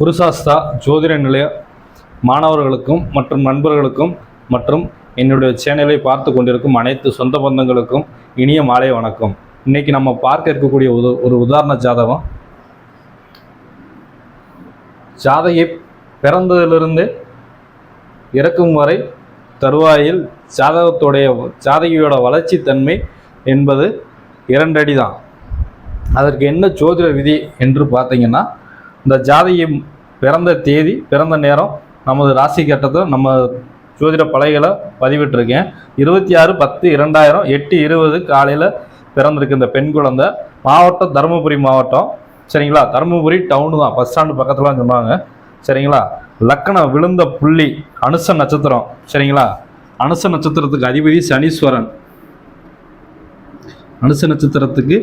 குருசாஸ்தா ஜோதிட நிலைய மாணவர்களுக்கும் மற்றும் நண்பர்களுக்கும் மற்றும் என்னுடைய சேனலை பார்த்து கொண்டிருக்கும் அனைத்து சொந்த பந்தங்களுக்கும் இனிய மாலை வணக்கம். இன்னைக்கு நம்ம பார்க்க இருக்கக்கூடிய ஒரு உதாரண ஜாதகம். ஜாதகி பிறந்ததிலிருந்து இறக்கும் வரை தருவாயில் ஜாதகியோட வளர்ச்சி தன்மை என்பது 2 அடி தான். அதற்கு என்ன ஜோதிட விதி என்று பார்த்தீங்கன்னா, இந்த ஜாதகி பிறந்த தேதி பிறந்த நேரம் நமது ராசி கட்டத்தை நம்ம ஜோதிட பலகைகளை பதிவிட்டிருக்கேன். 26/10/2000 8:20 காலையில் பிறந்திருக்கு இந்த பெண் குழந்தை. மாவட்டம் தருமபுரி மாவட்டம், சரிங்களா? தருமபுரி டவுனு தான், பஸ் ஸ்டாண்டு பக்கத்துலாம் சொன்னாங்க, சரிங்களா? லக்கணம் விழுந்த புள்ளி அனுச நட்சத்திரம், சரிங்களா? அனுச நட்சத்திரத்துக்கு அதிபதி சனீஸ்வரன். அனுச நட்சத்திரத்துக்கு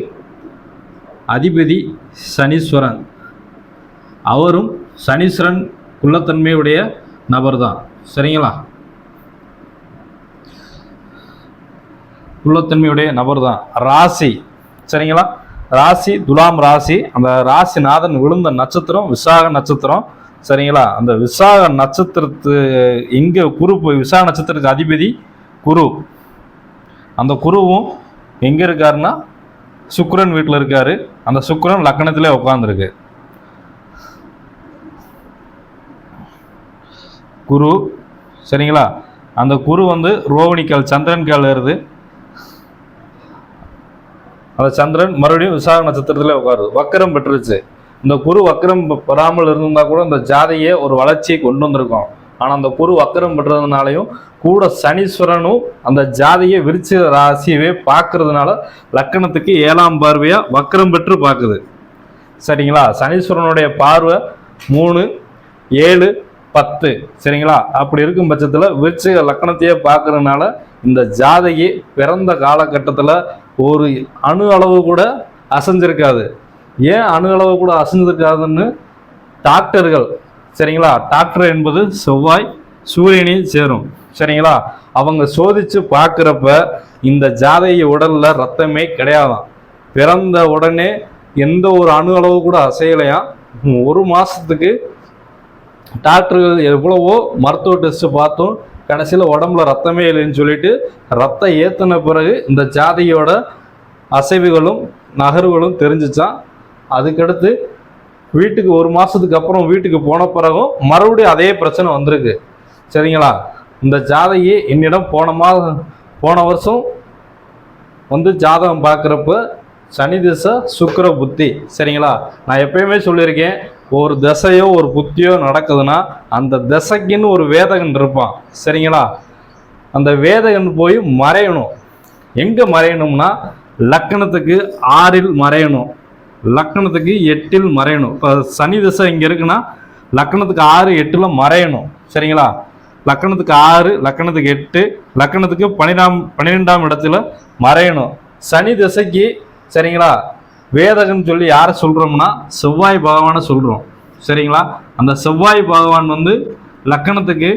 அதிபதி சனீஸ்வரன். அவரும் சனீஸ்வரன் குள்ளத்தன்மையுடைய நபர் தான், சரிங்களா? குள்ளத்தன்மையுடைய நபர் தான். ராசி, சரிங்களா? ராசி துலாம் ராசி. அந்த ராசிநாதன் விழுந்த நட்சத்திரம் விசாக நட்சத்திரம், சரிங்களா? அந்த விசாக நட்சத்திரத்து எங்கே குரு போய், விசாக நட்சத்திரத்துக்கு அதிபதி குரு. அந்த குருவும் எங்கே இருக்காருன்னா சுக்கிரன் வீட்டில் இருக்காரு. அந்த சுக்கிரன் லக்னத்திலே உட்காந்துருக்கு. குரு, சரிங்களா? அந்த குரு ரோகிணிக்கால் சந்திரன் கால் ஏறுது. அந்த சந்திரன் மறுபடியும் விசாக நட்சத்திரத்திலே உட்காருது. வக்கரம் பெற்றுருச்சு. இந்த குரு வக்கரம் பெறாமல் இருந்தா கூட இந்த ஜாதையை ஒரு வளர்ச்சியை கொண்டு வந்திருக்கோம். ஆனால் அந்த குரு வக்கரம் பெற்றதுனாலையும் கூட சனீஸ்வரனும் அந்த ஜாதையை விருச்சிக ராசியவே பார்க்கறதுனால லக்கணத்துக்கு 7ஆம் பார்வையா வக்கரம் பெற்று பார்க்குது, சரிங்களா? சனீஸ்வரனுடைய பார்வை 3, 7, 10, சரிங்களா? அப்படி இருக்கும் பட்சத்தில் விருச்சிக லக்கணத்தையே பார்க்கறதுனால இந்த ஜாதகி பிறந்த காலகட்டத்தில் ஒரு அணு அளவு கூட அசைஞ்சிருக்காது. ஏன் அணு அளவு கூட அசைஞ்சிருக்காதுன்னு டாக்டர்கள், சரிங்களா? டாக்டர் என்பது செவ்வாய் சூரியனையும் சேரும், சரிங்களா? அவங்க சோதிச்சு பார்க்குறப்ப இந்த ஜாதகி உடல்ல ரத்தமே கிடையாதான். பிறந்த உடனே எந்த ஒரு அணு அளவு கூட அசையலையாம். 1 மாசத்துக்கு டாக்டர்கள் எவ்வளவோ மருத்துவ டெஸ்ட் பார்த்தும் கடைசியில் உடம்புல ரத்தமே இல்லைன்னு சொல்லிட்டு ரத்தம் ஏற்றின பிறகு இந்த ஜாதகியோட அசைவுகளும் நகர்வுகளும் தெரிஞ்சிச்சான். அதுக்கடுத்து வீட்டுக்கு 1 மாசத்துக்கு அப்புறம் வீட்டுக்கு போன பிறகும் மறுபடியும் அதே பிரச்சனை வந்திருக்கு, சரிங்களா? இந்த ஜாதகி என்னிடம் போன வருஷம் ஜாதகம் பார்க்குறப்ப சனி திசை சுக்கிர புத்தி, சரிங்களா? நான் எப்பயுமே சொல்லியிருக்கேன், ஒரு திசையோ ஒரு புத்தியோ நடக்குதுன்னா அந்த திசைக்குன்னு ஒரு வேதகன் இருப்பான், சரிங்களா? அந்த வேதகன் போய் மறையணும். எங்கே மறையணும்னா லக்கணத்துக்கு 6இல் மறையணும், லக்கணத்துக்கு 8இல் மறையணும். இப்போ சனி திசை இங்கே இருக்குன்னா லக்கணத்துக்கு 6, 8ல் மறையணும், சரிங்களா? லக்கணத்துக்கு 6, லக்கணத்துக்கு 8, லக்கணத்துக்கு 12ஆம் இடத்துல மறையணும். சனி திசைக்கு, சரிங்களா, வேதகன் சொல்லி யாரை சொல்கிறோம்னா செவ்வாய் பகவானை சொல்கிறோம், சரிங்களா? அந்த செவ்வாய் பகவான் லக்கணத்துக்கு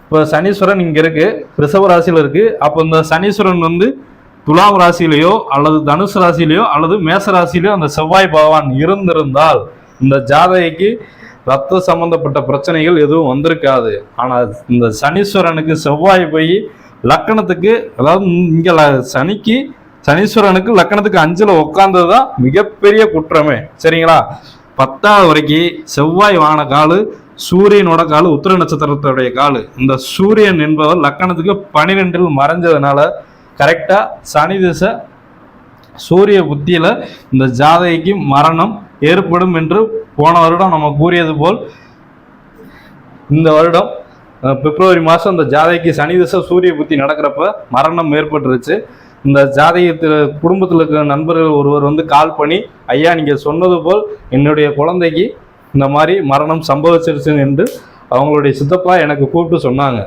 இப்போ சனீஸ்வரன் இங்கே இருக்குது, ரிஷப ராசியில் இருக்குது. அப்போ இந்த சனீஸ்வரன் துலாம் ராசியிலையோ அல்லது தனுசு ராசியிலையோ அல்லது மேச ராசியிலையோ அந்த செவ்வாய் பகவான் இருந்திருந்தால் இந்த ஜாதகிக்கு ரத்த சம்பந்தப்பட்ட பிரச்சனைகள் எதுவும் வந்திருக்காது. ஆனால் இந்த சனீஸ்வரனுக்கு செவ்வாய் போய் லக்கணத்துக்கு, அதாவது இங்கே சனீஸ்வரனுக்கு லக்கணத்துக்கு 5ல் உட்கார்ந்தது தான் மிகப்பெரிய குற்றமே, சரிங்களா? 10வது வரைக்கும் செவ்வாய் வான காலு, சூரியனோட காலு உத்திர நட்சத்திரத்துடைய காலு. இந்த சூரியன் என்பவர் லக்கணத்துக்கு 12இல் மறைஞ்சதுனால கரெக்டாக சனி திசை சூரிய புத்தியில் இந்த ஜாதகிக்கு மரணம் ஏற்படும் என்று போன வருடம் நம்ம கூறியது போல் இந்த வருடம் பிப்ரவரி மாதம் இந்த ஜாதகிக்கு சனி திசை சூரிய புத்தி நடக்கிறப்ப மரணம் ஏற்பட்டுருச்சு. இந்த ஜாதகத்தில் குடும்பத்தில் இருக்கிற நண்பர்கள் ஒருவர் கால் பண்ணி, ஐயா நீங்கள் சொன்னது போல் என்னுடைய குழந்தைக்கு இந்த மாதிரி மரணம் சம்பவிச்சிருச்சு என்று அவங்களுடைய சித்தப்பா எனக்கு கூப்பிட்டு சொன்னாங்க.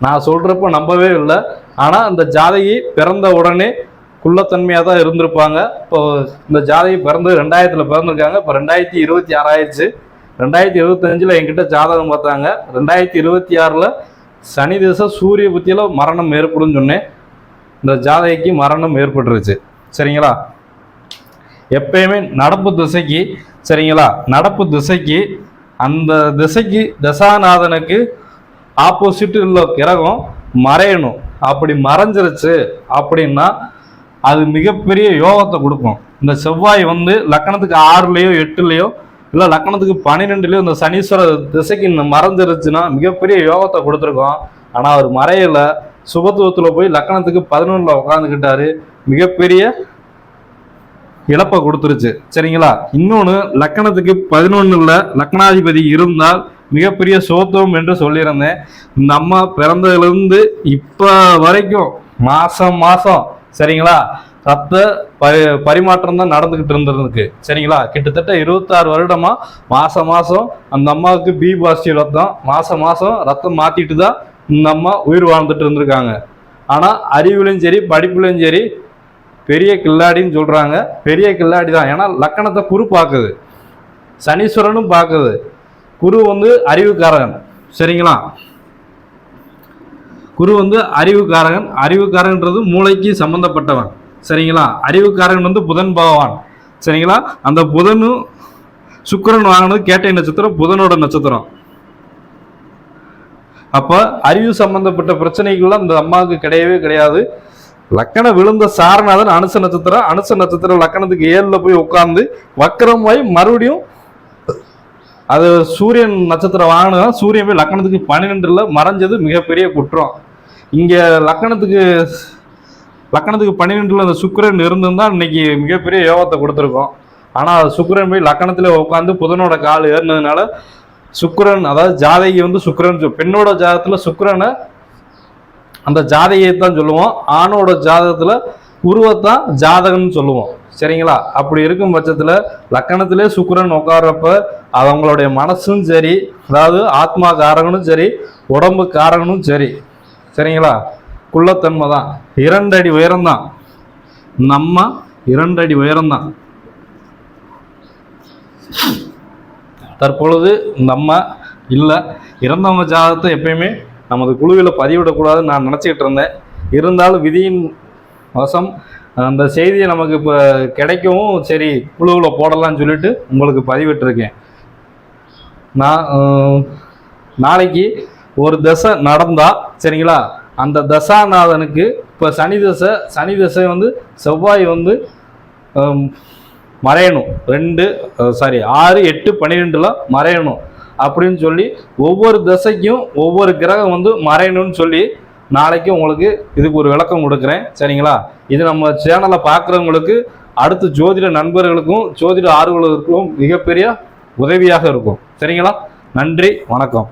நான் சொல்கிறப்ப நம்பவே இல்லை. ஆனால் அந்த ஜாதகி பிறந்த உடனே குள்ளத்தன்மையாக தான் இருந்திருப்பாங்க. இப்போ இந்த ஜாதகி பிறந்து 2000 பிறந்திருக்காங்க. இப்போ 2026 ஆயிடுச்சு. 2025 என்கிட்ட ஜாதகம் பார்த்தாங்க. 2026 சனி திசை சூரிய புத்தியில் மரணம் ஏற்படும் சொன்னேன். இந்த ஜாதகிக்கு மரணம் ஏற்பட்டுருச்சு, சரிங்களா? எப்பயுமே நடப்பு திசைக்கு, சரிங்களா, நடப்பு திசைக்கு அந்த திசைக்கு தசாநாதனுக்கு ஆப்போசிட் உள்ள கிரகம் மறையணும். அப்படி மறைஞ்சிருச்சு அப்படின்னா அது மிகப்பெரிய யோகத்தை கொடுக்கும். இந்த செவ்வாய் வந்து லக்கணத்துக்கு 6லயோ 8லயோ இல்லை லக்கணத்துக்கு 12லயோ இந்த சனீஸ்வர திசைக்கு மறைஞ்சிருச்சுன்னா மிகப்பெரிய யோகத்தை கொடுத்துருக்கோம். ஆனால் அவர் மறையலை, சுபத்துவத்தில் போய் லக்கணத்துக்கு 11ல் உட்காந்துக்கிட்டாரு, மிகப்பெரிய இழப்பை கொடுத்துருச்சு. சரிங்களா? இன்னொன்று, லக்கணத்துக்கு 11ல் லக்னாதிபதி இருந்தால் மிகப்பெரிய சோத்துவம் என்று சொல்லியிருந்தேன். இந்த அம்மா பிறந்ததுலேருந்து இப்போ வரைக்கும் மாதம் சரிங்களா ரத்த பரிமாற்றம் தான் நடந்துக்கிட்டு இருந்திருக்கு. சரிங்களா? கிட்டத்தட்ட 26 வருடமா மாதம் அந்த அம்மாவுக்கு பி பாசிட்டிவ் ரத்தம் மாதம் ரத்தம் மாற்றிட்டு தான் இந்த அம்மா உயிர் வாழ்ந்துட்டு இருந்திருக்காங்க. ஆனால் அறிவுலையும் சரி படிப்புலையும் சரி பெரிய கில்லாடின்னு சொல்கிறாங்க. பெரிய கில்லாடி தான். ஏன்னா லக்கணத்தை குரு பார்க்குது, சனீஸ்வரனும் பார்க்குது. குரு வந்து அறிவுக்காரகன். சரிங்களா? குரு வந்து அறிவுக்காரகன். அறிவுக்காரன்றது மூளைக்கு சம்பந்தப்பட்டவன். சரிங்களா? அறிவுக்காரகன் வந்து புதன் பகவான். சரிங்களா? அந்த புதனும் சுக்கிரன் வாங்கினது கேட்டை நட்சத்திரம், புதனோட நட்சத்திரம். அப்போ அறிவு சம்பந்தப்பட்ட பிரச்சனைகள்லாம் இந்த அம்மாவுக்கு கிடையவே கிடையாது. லக்கணம் விழுந்த சாரநாதன் அனுச நட்சத்திரம் லக்கணத்துக்கு 7ல் போய் உட்கார்ந்து வக்கரமாய் மறுபடியும் அது சூரியன் நட்சத்திரம் வாங்கினா சூரியன் போய் லக்கணத்துக்கு 12ல் மறைஞ்சது மிகப்பெரிய குற்றம். இங்கே லக்கணத்துக்கு 12ல் அந்த சுக்கிரன் இருந்திருந்தால் இன்னைக்கு மிகப்பெரிய யோகத்தை கொடுத்துருக்கோம். ஆனால் சுக்கிரன் போய் லக்கணத்தில் உட்காந்து புதனோட கால் ஏறினதுனால சுக்கிரன், அதாவது ஜாதகி வந்து சுக்கிரன், பெண்ணோட ஜாதகத்தில் சுக்கிரனை அந்த ஜாதகியை தான் சொல்லுவோம், ஆணோட ஜாதகத்தில் குருவைத்தான் ஜாதகம்னு சொல்லுவோம். சரிங்களா? அப்படி இருக்கும் பட்சத்தில் லக்கணத்திலே சுக்கிரன் உட்கார்றப்ப அவங்களுடைய மனசும் சரி, அதாவது ஆத்மா காரகனும் சரி, உடம்பு காரகனும் சரி, சரிங்களா, குள்ளத்தன்மை தான். 2 அடி உயரம்தான் நம்ம, 2 அடி உயரம்தான். தற்பொழுது நம்ம இல்லை, இறந்தவங்க ஜாதகத்தை எப்பயுமே நமது குழுவில் பதிவிடக்கூடாதுன்னு நான் நினச்சிக்கிட்டு இருந்தேன். இருந்தாலும் விதியின் வசம் அந்த செய்தியை நமக்கு இப்போ கிடைக்கவும் சரி குழுவில் போடலான்னு சொல்லிட்டு உங்களுக்கு பதிவிட்டிருக்கேன். நான் நாளைக்கு ஒரு தசை நடந்தா சரிங்களா, அந்த தசாநாதனுக்கு இப்போ சனி தசை வந்து செவ்வாய் வந்து மறையணும், 6, 8, 12ல் மறையணும் அப்படின்னு சொல்லி ஒவ்வொரு தசைக்கும் ஒவ்வொரு கிரகம் வந்து மறையணும்னு சொல்லி நாளைக்கு உங்களுக்கு இதுக்கு ஒரு விளக்கம் கொடுக்குறேன். சரிங்களா? இது நம்ம சேனலை பார்க்குறவங்களுக்கு, அடுத்து ஜோதிட நண்பர்களுக்கும் ஜோதிட ஆர்வலர்களுக்கும் மிகப்பெரிய உதவியாக இருக்கும். சரிங்களா? நன்றி, வணக்கம்.